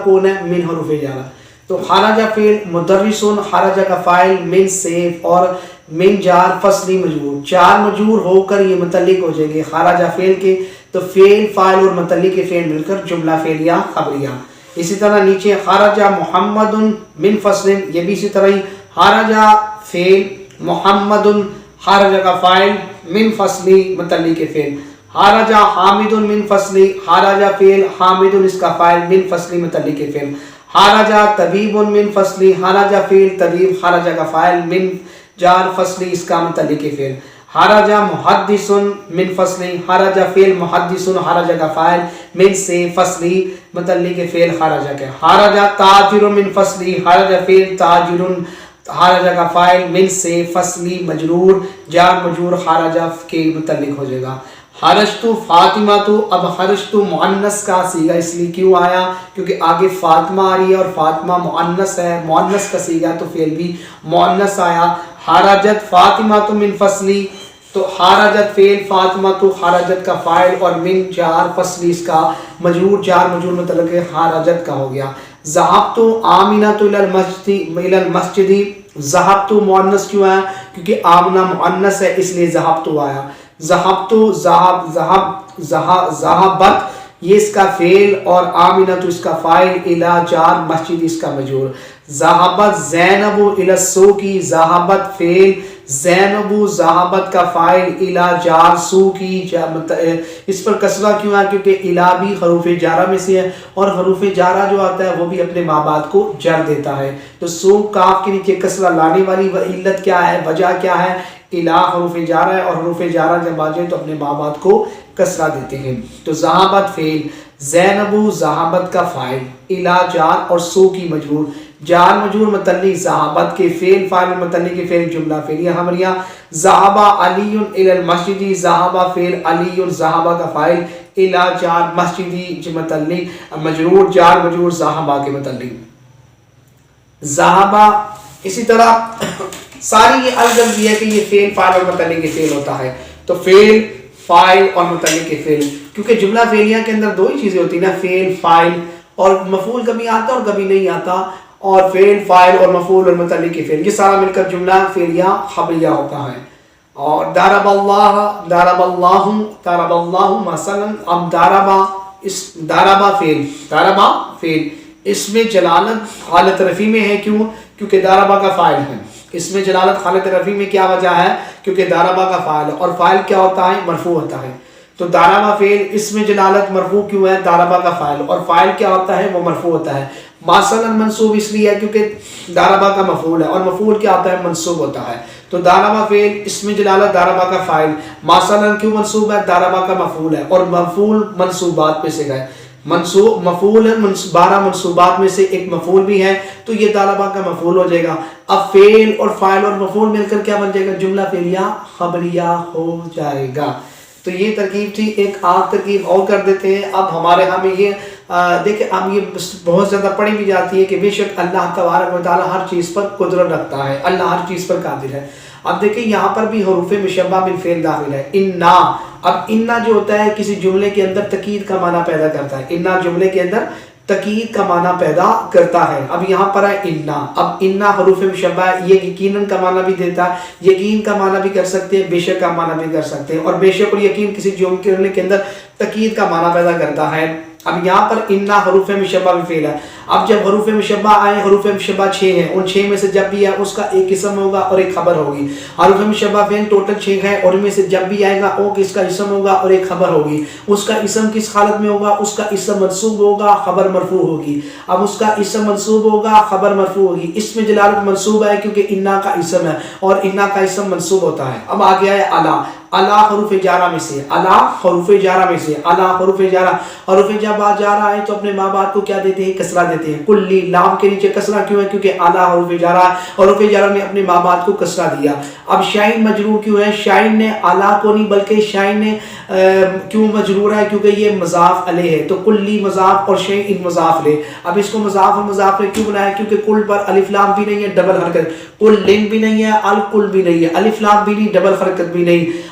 کون ہے؟ من حروف جارہ. تو خرج فعل مدرسون، خرج کا فاعل من سیف اور من جار فصلی مجرور، چار مجرور ہو کر یہ متعلق ہو جائے گے خرج فعل کے. تو فعل فاعل اور متعلق کے فعل مل کر جملہ فعلیہ خبریہ. اسی طرح نیچے خرج محمد من فصل، یہ بھی اسی طرح ہی خرج فعل محمد، خرج کا فاعل من فصلی متعلق کے فعل. خرج حامد من فصلی، خرج فعل حامد اس کا فاعل من فصلی متعلق کے فعل. خرج طبیب من فصلی، خرج فعل طبیب، خرج کا فاعل من جار فصلی اس کا متعلق کے فعل. خرج محدث من فصلی، خرج فعل محدث، خرج کا فاعل من سے فصلی متعلق کے فعل خرج کے. خرج تاجر من فصلی، خرج فعل تاجر، خرج کا فاعل من سے فصلی مجرور، جار مجرور خرج کے متعلق ہو جائے گا. خرجت فاطمہ، تو اب خرجت مؤنث کا صیغہ اس لیے کیوں آیا؟ کیونکہ آگے فاطمہ آ رہی ہے اور فاطمہ مؤنث ہے، مؤنث کا صیغہ تو فعل بھی مؤنث آیا. خرجت فاطمہ تو من فصلی، تو خرجت فعل فاطمہ تو خرجت کا فاعل اور من جار فصلی اس کا مجرور، جار مجرور متعلق خرجت کا ہو گیا. ذهبت آمنہ تو الی المسجد، ذهبت مؤنث کیوں آیا؟ کیونکہ آمنہ مؤنث ہے اس لیے ذهبت آیا. ذهبت ذهبت یہ اس کا فعل اور آمنہ تو اس کا فاعل، الی جار مسجد اس کا مجرور. ذهبت زینب الی السوق، ذهبت فعل، زینب ذهبت کا فاعل، الی جار سوقی، اس پر کسرہ کیوں ہے؟ کیونکہ الی بھی حروف جارہ میں سے ہے اور حروف جارہ جو آتا ہے وہ بھی اپنے ماں باپ کو جر دیتا ہے. تو سوق کاف کے نیچے کسرہ لانے والی علت کیا ہے، وجہ کیا ہے؟ الی حروف جارہ ہے اور حروف جارہ جب آ جائے تو اپنے ماں باپ کو کسرہ دیتے ہیں. تو ذهبت فعل، زینب ذهبت کا فاعل، الی جار اور سوقی مجرور، جار مجرور متعلق ذهبت کے فعل فاعل متعلق کے فعل جملہ فعلیہ خبریہ. ذهب علی الی المسجد، ذهب فعل، علی ذهب کا فاعل، الی جار مسجد متعلق مجرور، جار مجرور ذهب کے متعلق. ذهب اسی طرح ساری یہ الگ بھی ہے کہ یہ فعل فاعل اور متعلق کے فعل ہوتا ہے. تو فعل فاعل اور متعلق کے فعل، کیونکہ جملہ فعلیہ کے اندر دو ہی چیزیں ہوتی ہیں نا، فعل فاعل، اور مفعول کبھی آتا اور کبھی نہیں آتا، اور فعل فاعل اور مفعول اور متعلق کے فعل یہ سارا مل کر جملہ فعلیہ خبریہ ہوتا ہے. اور ضرب اللہ، ضرب اللہ، ضرب اللہ مثلا، اب ضرب فعل، ضرب فعل اس میں جلالت حالت رفع میں ہے. کیوں؟ کیونکہ ضرب کا فاعل ہے. اس میں جلالت حالت رفع میں کیا وجہ ہے؟ کیونکہ ضرب کا فاعل ہے اور فاعل کیا ہوتا ہے؟ مرفوع ہوتا ہے. تو ضرب فعل اس میں جلالت مرفوع کیوں ہے؟ ضرب کا فاعل، اور فاعل کیا ہوتا ہے؟ وہ مرفوع ہوتا ہے. مثلا منصوب اس لیے ہے کیونکہ ضرب کا مفعول ہے اور مفعول کیا ہوتا ہے؟ منصوب ہوتا ہے. تو ضرب فعل اس میں جلالت ضرب کا فاعل، مثلا کیوں منصوب ہے؟ ضرب کا مفعول ہے اور مفعول منصوبات میں سے گئے، منصوب مفعول ہے، 12 منصوبات میں سے ایک مفعول بھی ہے، تو یہ ضربہ کا مفعول ہو جائے گا. اب فعل اور فاعل اور مفعول مل کر کیا بن جائے گا؟ جملہ فعلیہ خبریہ ہو جائے گا. تو یہ ترکیب تھی. ایک آخر ترکیب اور کر دیتے ہیں. اب ہمارے ہاں میں یہ دیکھیں، اب یہ بہت زیادہ پڑھی بھی جاتی ہے کہ بے شک اللہ تبارک و تعالی ہر چیز پر قدرت رکھتا ہے، اللہ ہر چیز پر قادر ہے. اب دیکھیں یہاں پر بھی حروف مشبہ بالفعل داخل ہے. انا، اب انا جو ہوتا ہے کسی جملے کے اندر تاکید کا معنی پیدا کرتا ہے. انا جملے کے اندر تاکید کا معنی پیدا کرتا ہے. اب یہاں پر ہے انا. اب انا حروف مشبہ یہ یقیناً کا معنی بھی دیتا ہے، یقین کا معنی بھی کر سکتے ہیں، بے شک کا معنی بھی کر سکتے ہیں، اور بے شک اور یقین کسی جملے کے اندر تاکید کا معنی پیدا کرتا ہے. اب یہاں پر انا حروف مشبہ بالفعل ہے. اب جب حروف مشبہ آئے، حروف مشبہ 6 ہیں، ان 6 میں سے جب بھی ہے اس کا ایک اسم ہوگا اور ایک خبر ہوگی. حروف مشبہ فعل ٹوٹل 6 ہے اور ان میں سے جب بھی آئے گا وہ کس کا اسم ہوگا اور ایک خبر ہوگی. اس کا اسم کس حالت میں ہوگا؟ اس کا اسم منصوب ہوگا، خبر مرفوع ہوگی. اب اس کا اسم منصوب ہوگا، خبر مرفوع ہوگی. اس میں جلالت منصوب ہے کیونکہ انا کا اسم ہے اور انا کا اسم منصوب ہوتا ہے. اب آ گیا ہے الا. الا حروف جارہ میں سے، الا حروف جارہ میں سے، الا حروف جارہ. حروف جب جارہ آئے تو اپنے ماں باپ کو کیا دیتے ہیں؟ کسرہ دیتے ہیں. کلی لام کے نیچے کسرہ کیوں ہے؟ کیونکہ الا حروف جارہ، حروف جارہ نے اپنے ماں باپ کو کسرہ دیا. اب شائن مجرور کیوں ہے؟ شائن نے الا کو نہیں بلکہ شائن نے کیوں مجرور ہے؟ کیونکہ یہ مضاف علیہ ہے. تو کلی مضاف اور شیء مضاف علیہ. اب اس کو مضاف اور مضاف علیہ کیوں بنایا؟ کیونکہ کل پر الف لام بھی نہیں ہے، ڈبل حرکت. کل لن بھی نہیں ہے، الکل بھی نہیں ہے، الف لام بھی نہیں، ڈبل حرکت بھی نہیں.